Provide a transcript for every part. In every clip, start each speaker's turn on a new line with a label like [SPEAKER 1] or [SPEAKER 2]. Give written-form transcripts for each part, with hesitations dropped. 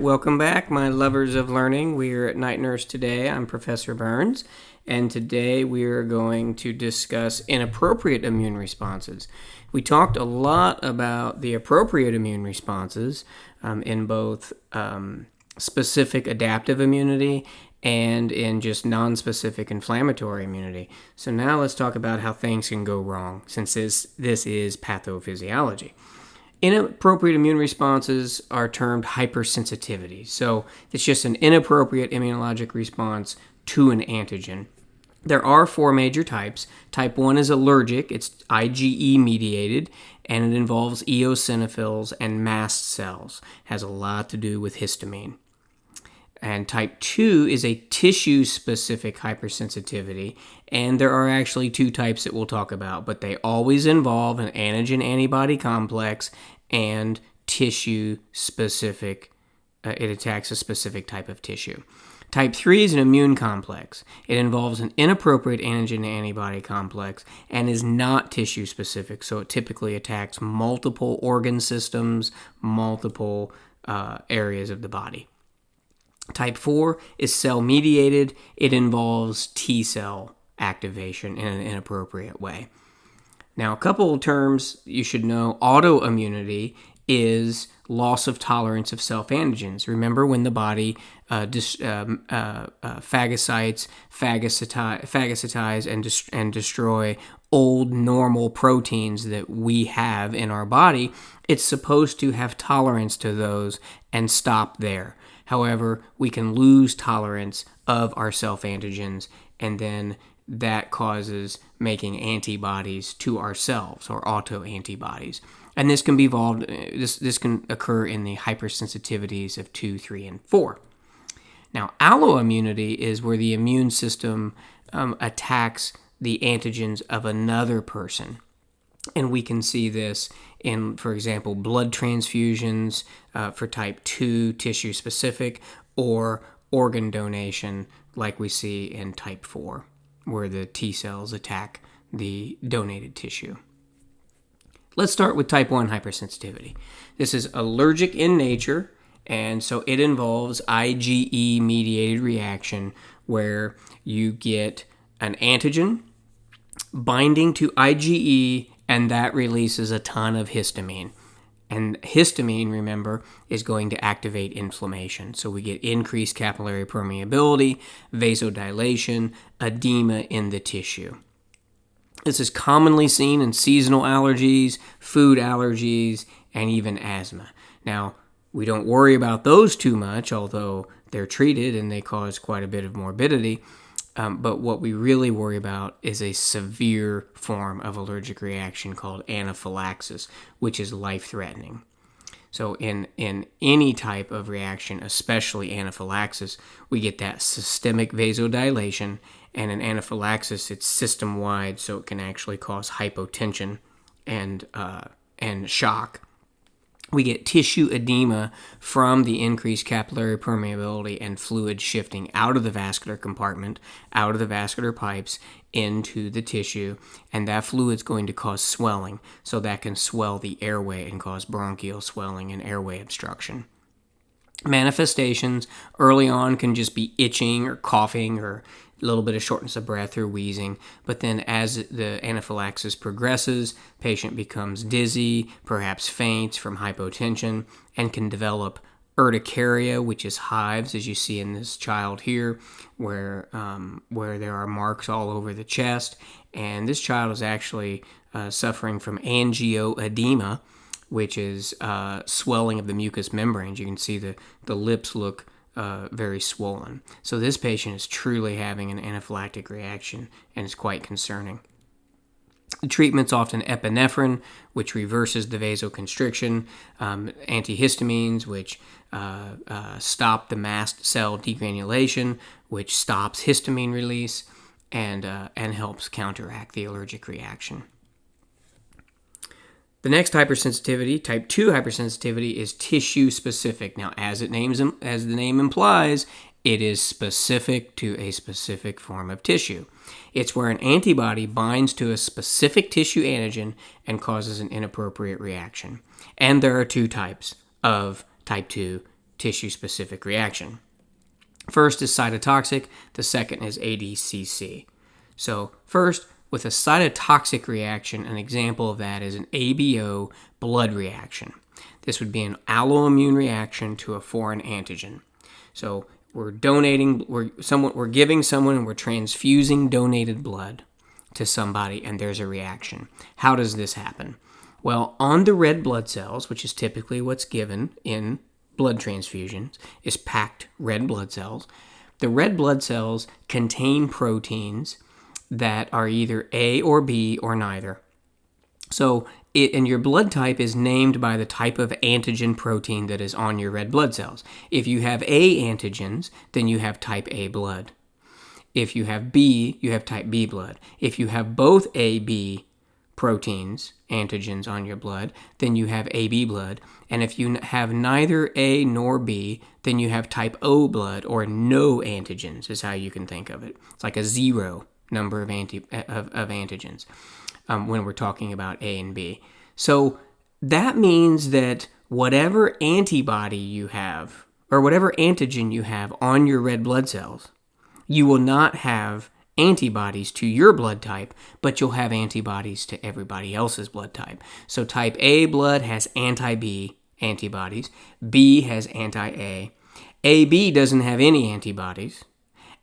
[SPEAKER 1] welcome back, my lovers of learning. We are at Night Nurse today. I'm Professor Burns, and today we are going to discuss inappropriate immune responses. We talked a lot about the appropriate immune responses in both specific adaptive immunity and in just non-specific inflammatory immunity. So now let's talk about how things can go wrong, since this is pathophysiology. Inappropriate immune responses are termed hypersensitivity. So it's just an inappropriate immunologic response to an antigen. There are four major types. Type 1 is allergic. It's IgE mediated, and it involves eosinophils and mast cells. It has a lot to do with histamine. And type 2 is a tissue-specific hypersensitivity, and there are actually two types that we'll talk about, but they always involve an antigen-antibody complex and tissue-specific. It attacks a specific type of tissue. Type 3 is an immune complex. It involves an inappropriate antigen-antibody complex and is not tissue-specific, so it typically attacks multiple organ systems, multiple areas of the body. Type 4 is cell-mediated. It involves T-cell activation in an inappropriate way. Now, a couple of terms you should know. Autoimmunity is loss of tolerance of self-antigens. Remember when the body phagocytize and destroy old normal proteins that we have in our body, it's supposed to have tolerance to those and stop there. However, we can lose tolerance of our self-antigens, and then that causes making antibodies to ourselves, or autoantibodies. And this can be evolved. This can occur in the hypersensitivities of 2, 3, and 4. Now, alloimmunity is where the immune system attacks the antigens of another person. And we can see this in, for example, blood transfusions for type 2 tissue-specific, or organ donation like we see in type 4, where the T cells attack the donated tissue. Let's start with type 1 hypersensitivity. This is allergic in nature, and so it involves IgE-mediated reaction where you get an antigen binding to IgE, and that releases a ton of histamine. And histamine, remember, is going to activate inflammation. So we get increased capillary permeability, vasodilation, edema in the tissue. This is commonly seen in seasonal allergies, food allergies, and even asthma. Now, we don't worry about those too much, although they're treated and they cause quite a bit of morbidity. But what we really worry about is a severe form of allergic reaction called anaphylaxis, which is life-threatening. So in any type of reaction, especially anaphylaxis, we get that systemic vasodilation, and in anaphylaxis, it's system-wide, so it can actually cause hypotension and shock. We get tissue edema from the increased capillary permeability and fluid shifting out of the vascular compartment, out of the vascular pipes, into the tissue, and that fluid's going to cause swelling, so that can swell the airway and cause bronchial swelling and airway obstruction. Manifestations early on can just be itching or coughing or a little bit of shortness of breath or wheezing, but then as the anaphylaxis progresses, patient becomes dizzy, perhaps faints from hypotension, and can develop urticaria, which is hives, as you see in this child here, where there are marks all over the chest. And this child is actually suffering from angioedema, which is swelling of the mucous membranes. You can see the lips look very swollen. So this patient is truly having an anaphylactic reaction, and it's quite concerning. The treatment's often epinephrine, which reverses the vasoconstriction, antihistamines, which stop the mast cell degranulation, which stops histamine release, and helps counteract the allergic reaction. The next hypersensitivity, type 2 hypersensitivity, is tissue-specific. Now, as the name implies, it is specific to a specific form of tissue. It's where an antibody binds to a specific tissue antigen and causes an inappropriate reaction. And there are two types of type 2 tissue-specific reaction. First is cytotoxic, the second is ADCC. So first, with a cytotoxic reaction, an example of that is an ABO blood reaction. This would be an alloimmune reaction to a foreign antigen. So we're giving someone, and we're transfusing donated blood to somebody, and there's a reaction. How does this happen? Well, on the red blood cells, which is typically what's given in blood transfusions, is packed red blood cells. The red blood cells contain proteins that are either A or B or neither. So and your blood type is named by the type of antigen protein that is on your red blood cells. If you have A antigens, then you have type A blood. If you have B, you have type B blood. If you have both A, B proteins, antigens on your blood, then you have AB blood. And if you have neither A nor B, then you have type O blood, or no antigens is how you can think of it. It's like a zero number of antigens when we're talking about A and B. So that means that whatever antibody you have, or whatever antigen you have on your red blood cells, you will not have antibodies to your blood type, but you'll have antibodies to everybody else's blood type. So type A blood has anti-B antibodies, B has anti-A, AB doesn't have any antibodies,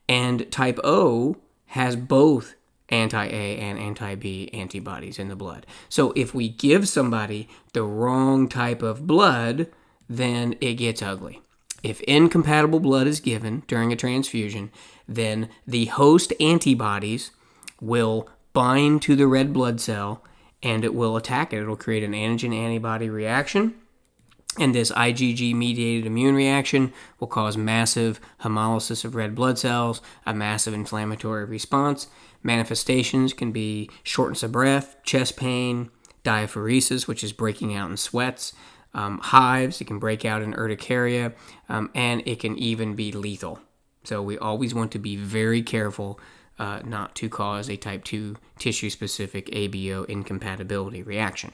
[SPEAKER 1] and type O has both anti-A and anti-B antibodies in the blood. So if we give somebody the wrong type of blood, then it gets ugly. If incompatible blood is given during a transfusion, then the host antibodies will bind to the red blood cell and it will attack it. It'll create an antigen-antibody reaction. And this IgG-mediated immune reaction will cause massive hemolysis of red blood cells, a massive inflammatory response. Manifestations can be shortness of breath, chest pain, diaphoresis, which is breaking out in sweats, hives, it can break out in urticaria, and it can even be lethal. So we always want to be very careful not to cause a type 2 tissue-specific ABO incompatibility reaction.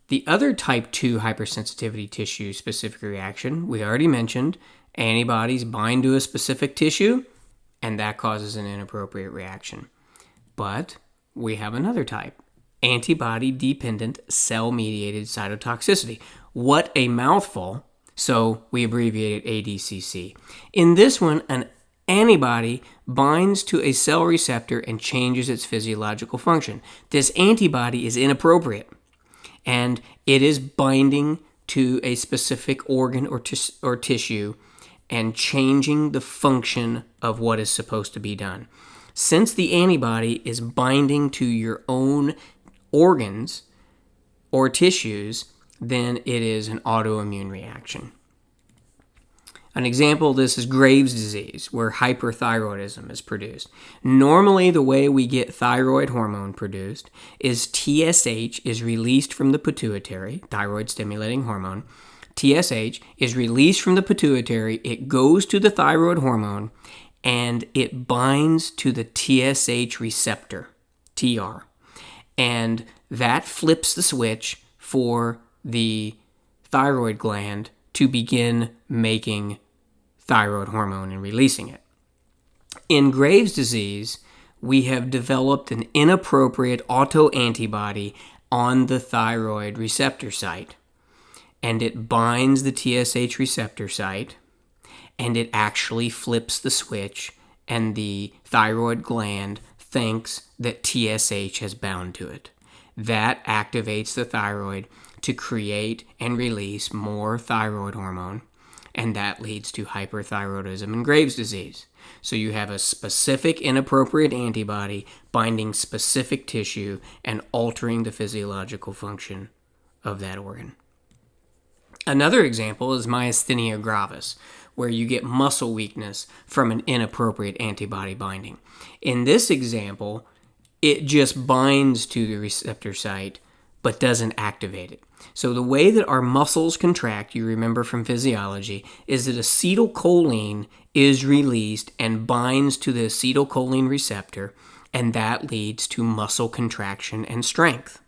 [SPEAKER 1] The other type 2 hypersensitivity tissue-specific reaction, we already mentioned, antibodies bind to a specific tissue, and that causes an inappropriate reaction. But we have another type, antibody-dependent cell-mediated cytotoxicity. What a mouthful, so we abbreviate it ADCC. In this one, an antibody binds to a cell receptor and changes its physiological function. This antibody is inappropriate, and it is binding to a specific organ or tissue and changing the function of what is supposed to be done. Since the antibody is binding to your own organs or tissues, then it is an autoimmune reaction. An example of this is Graves' disease, where hyperthyroidism is produced. Normally, the way we get thyroid hormone produced is TSH is released from the pituitary, thyroid-stimulating hormone. TSH is released from the pituitary, it goes to the thyroid hormone, and it binds to the TSH receptor, TR. And that flips the switch for the thyroid gland to begin making thyroid hormone and releasing it. In Graves' disease, we have developed an inappropriate autoantibody on the thyroid receptor site, and it binds the TSH receptor site, and it actually flips the switch, and the thyroid gland thinks that TSH has bound to it. That activates the thyroid to create and release more thyroid hormone, and that leads to hyperthyroidism and Graves' disease. So you have a specific inappropriate antibody binding specific tissue and altering the physiological function of that organ. Another example is myasthenia gravis, where you get muscle weakness from an inappropriate antibody binding. In this example, it just binds to the receptor site but doesn't activate it. So the way that our muscles contract, you remember from physiology, is that acetylcholine is released and binds to the acetylcholine receptor, and that leads to muscle contraction and strength.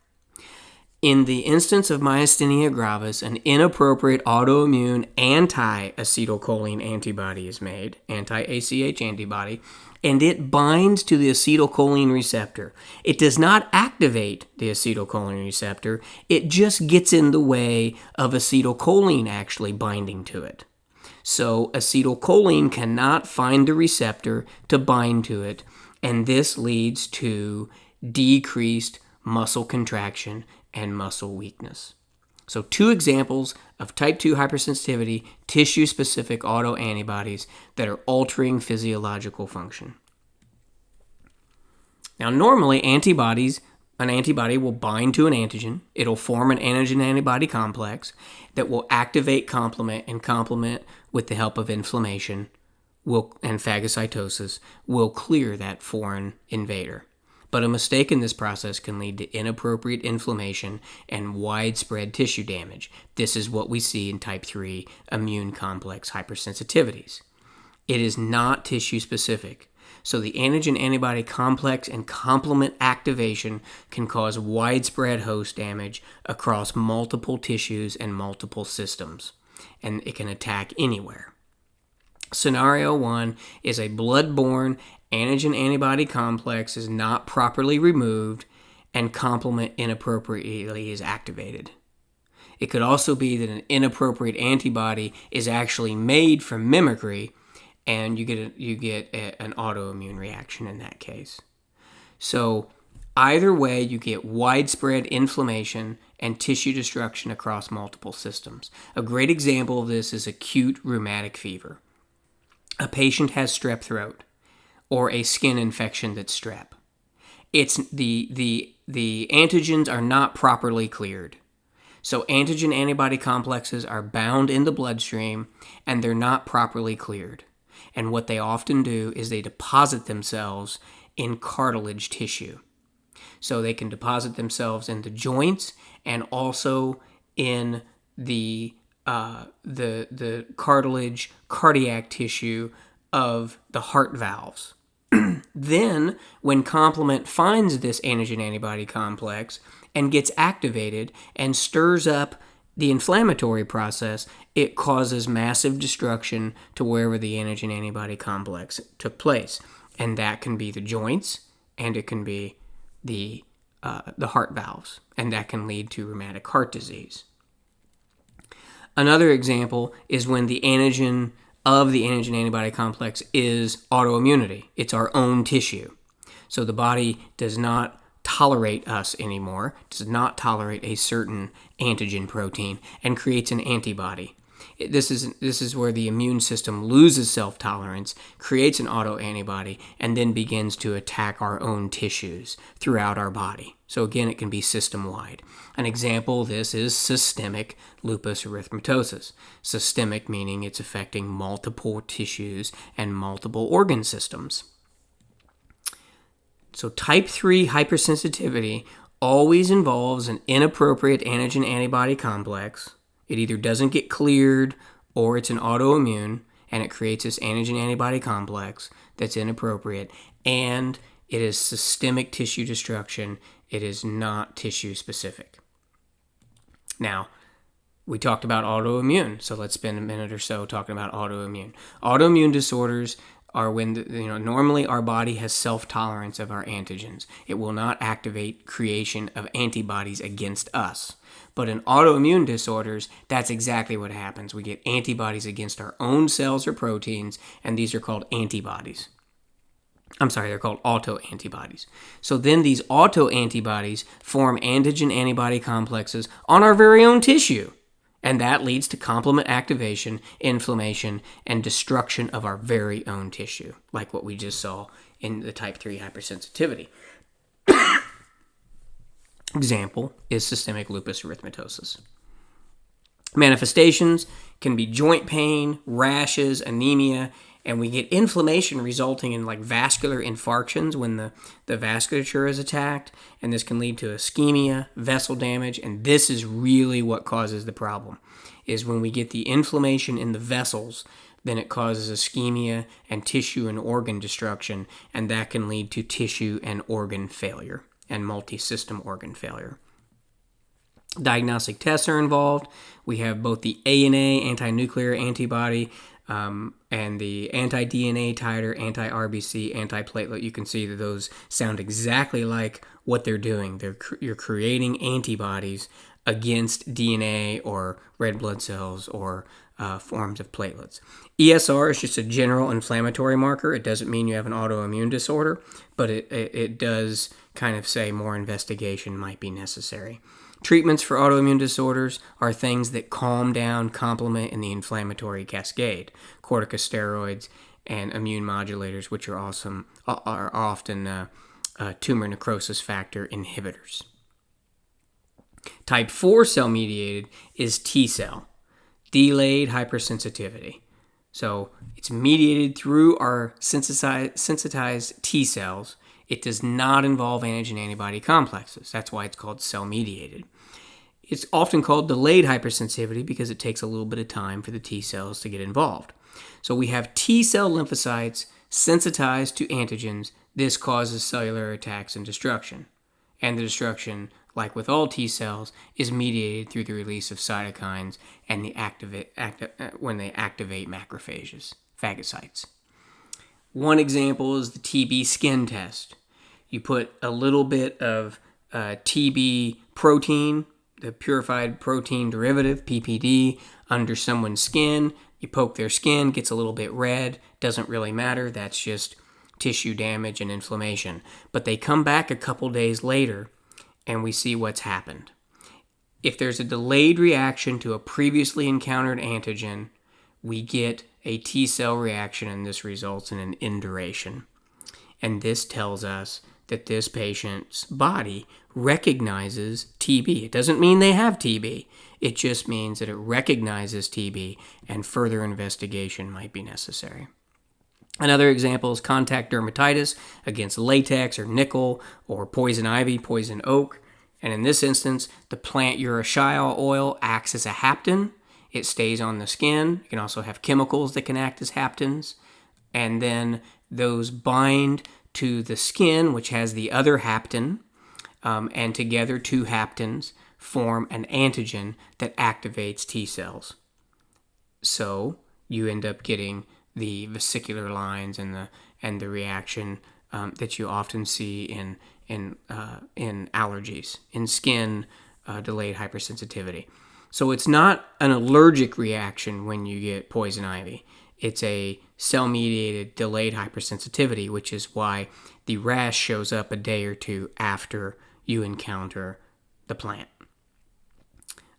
[SPEAKER 1] In the instance of myasthenia gravis, an inappropriate autoimmune anti-acetylcholine antibody is made, anti-ACH antibody, and it binds to the acetylcholine receptor. It does not activate the acetylcholine receptor, it just gets in the way of acetylcholine actually binding to it. So acetylcholine cannot find the receptor to bind to it, and this leads to decreased muscle contraction and muscle weakness. So 2 examples of type 2 hypersensitivity tissue-specific autoantibodies that are altering physiological function. Now normally an antibody will bind to an antigen. It'll form an antigen-antibody complex that will activate complement, and complement, with the help of inflammation and phagocytosis, will clear that foreign invader. But a mistake in this process can lead to inappropriate inflammation and widespread tissue damage. This is what we see in type 3 immune complex hypersensitivities. It is not tissue specific. So the antigen-antibody complex and complement activation can cause widespread host damage across multiple tissues and multiple systems, and it can attack anywhere. Scenario 1 is a blood-borne antigen-antibody complex is not properly removed and complement inappropriately is activated. It could also be that an inappropriate antibody is actually made from mimicry, and you get an autoimmune reaction in that case. So either way, you get widespread inflammation and tissue destruction across multiple systems. A great example of this is acute rheumatic fever. A patient has strep throat or a skin infection that's strep. It's the antigens are not properly cleared. So antigen-antibody complexes are bound in the bloodstream and they're not properly cleared. And what they often do is they deposit themselves in cartilage tissue. So they can deposit themselves in the joints and also in the cartilage cardiac tissue of the heart valves. Then, when complement finds this antigen-antibody complex and gets activated and stirs up the inflammatory process, it causes massive destruction to wherever the antigen-antibody complex took place. And that can be the joints, and it can be the heart valves, and that can lead to rheumatic heart disease. Another example is when the antigen of the antigen-antibody complex is autoimmunity. It's our own tissue. So the body does not tolerate us anymore, does not tolerate a certain antigen protein, and creates an antibody. This is where the immune system loses self-tolerance, creates an autoantibody, and then begins to attack our own tissues throughout our body. So again, it can be system-wide. An example of this is systemic lupus erythematosus. Systemic meaning it's affecting multiple tissues and multiple organ systems. So type 3 hypersensitivity always involves an inappropriate antigen-antibody complex. It either doesn't get cleared or it's an autoimmune, and it creates this antigen-antibody complex that's inappropriate, and it is systemic tissue destruction. It is not tissue specific. Now, we talked about autoimmune, so let's spend a minute or so talking about autoimmune. Autoimmune disorders are when normally our body has self-tolerance of our antigens. It will not activate creation of antibodies against us. But in autoimmune disorders, that's exactly what happens. We get antibodies against our own cells or proteins, and these are called antibodies. They're called autoantibodies. So then these autoantibodies form antigen-antibody complexes on our very own tissue. And that leads to complement activation, inflammation, and destruction of our very own tissue, like what we just saw in the type 3 hypersensitivity. Example is systemic lupus erythematosus. Manifestations can be joint pain, rashes, anemia, and we get inflammation resulting in like vascular infarctions when the vasculature is attacked, and this can lead to ischemia, vessel damage, and this is really what causes the problem, is when we get the inflammation in the vessels, then it causes ischemia and tissue and organ destruction, and that can lead to tissue and organ failure and multi-system organ failure. Diagnostic tests are involved. We have both the ANA, anti-nuclear antibody, and the anti-DNA titer, anti-RBC, anti-platelet. You can see that those sound exactly like what they're doing. You're creating antibodies against DNA or red blood cells or forms of platelets. ESR is just a general inflammatory marker. It doesn't mean you have an autoimmune disorder, but it does kind of say more investigation might be necessary. Treatments for autoimmune disorders are things that calm down, complement in the inflammatory cascade. Corticosteroids and immune modulators, which are often tumor necrosis factor inhibitors. Type 4 cell-mediated is T cell, delayed hypersensitivity. So it's mediated through our sensitized T cells. It does not involve antigen-antibody complexes. That's why it's called cell-mediated. It's often called delayed hypersensitivity because it takes a little bit of time for the T cells to get involved. So we have T cell lymphocytes sensitized to antigens. This causes cellular attacks and destruction. And the destruction, like with all T cells, is mediated through the release of cytokines and when they activate macrophages, phagocytes. One example is the TB skin test. You put a little bit of TB protein, the purified protein derivative, PPD, under someone's skin. You poke their skin, gets a little bit red, doesn't really matter. That's just tissue damage and inflammation. But they come back a couple days later, and we see what's happened. If there's a delayed reaction to a previously encountered antigen, we get a T cell reaction, and this results in an induration. And this tells us that this patient's body recognizes TB. It doesn't mean they have TB. It just means that it recognizes TB, and further investigation might be necessary. Another example is contact dermatitis against latex or nickel or poison ivy, poison oak. And in this instance, the plant urushiol oil acts as a hapten. It stays on the skin. You can also have chemicals that can act as haptens. And then those bind to the skin, which has the other hapten. And together, two haptens form an antigen that activates T cells. So you end up getting the vesicular lines and the reaction that you often see in allergies, in skin delayed hypersensitivity. So it's not an allergic reaction when you get poison ivy. It's a cell-mediated delayed hypersensitivity, which is why the rash shows up a day or two after you encounter the plant.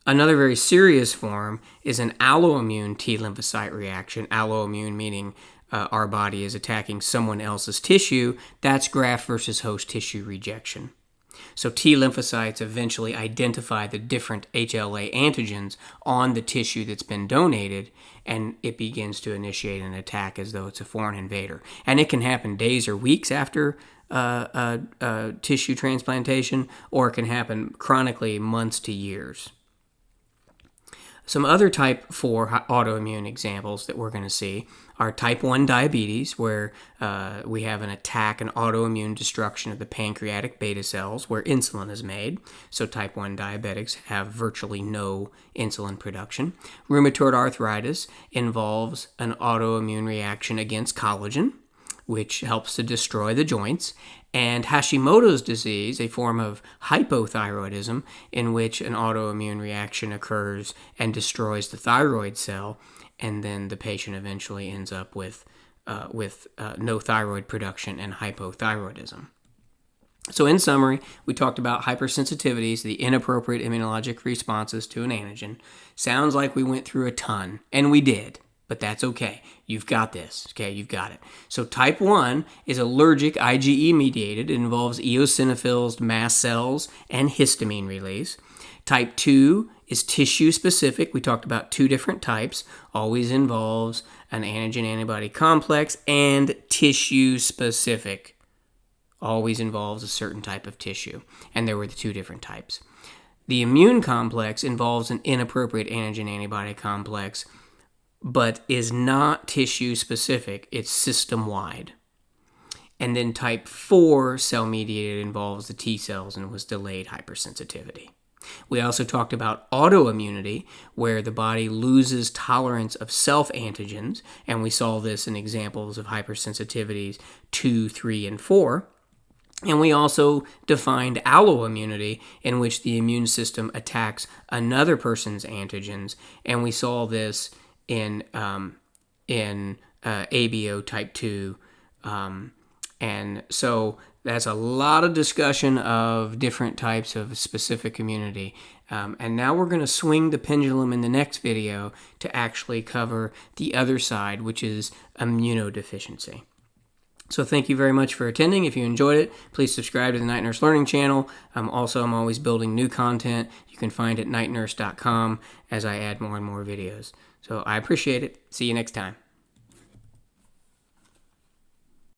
[SPEAKER 1] Another very serious form is an alloimmune T lymphocyte reaction. Alloimmune meaning our body is attacking someone else's tissue. That's graft versus host tissue rejection. So T lymphocytes eventually identify the different HLA antigens on the tissue that's been donated, and it begins to initiate an attack as though it's a foreign invader. And it can happen days or weeks after tissue transplantation, or it can happen chronically months to years. Some other type 4 autoimmune examples that we're going to see are type 1 diabetes, where we have an attack, an autoimmune destruction of the pancreatic beta cells where insulin is made. So type 1 diabetics have virtually no insulin production. Rheumatoid arthritis involves an autoimmune reaction against collagen, which helps to destroy the joints. And Hashimoto's disease, a form of hypothyroidism, in which an autoimmune reaction occurs and destroys the thyroid cell, and then the patient eventually ends up with no thyroid production and hypothyroidism. So in summary, we talked about hypersensitivities, the inappropriate immunologic responses to an antigen. Sounds like we went through a ton, and we did. But that's okay. You've got this. Okay, you've got it. So type 1 is allergic IgE mediated. It involves eosinophils, mast cells, and histamine release. Type 2 is tissue specific. We talked about two different types. Always involves an antigen-antibody complex, and tissue specific. Always involves a certain type of tissue. And there were the two different types. The immune complex involves an inappropriate antigen-antibody complex, but is not tissue specific. It's system wide. And then type 4 cell mediated involves the T cells and was delayed hypersensitivity. We also talked about autoimmunity, where the body loses tolerance of self-antigens, and we saw this in examples of hypersensitivities 2, 3, and 4. And we also defined alloimmunity, in which the immune system attacks another person's antigens, and we saw this in ABO type 2. And so that's a lot of discussion of different types of specific immunity. And now we're going to swing the pendulum in the next video to actually cover the other side, which is immunodeficiency. So thank you very much for attending. If you enjoyed it, please subscribe to the Night Nurse Learning Channel. I'm always building new content. You can find it at nightnurse.com as I add more and more videos. So I appreciate it. See you next time.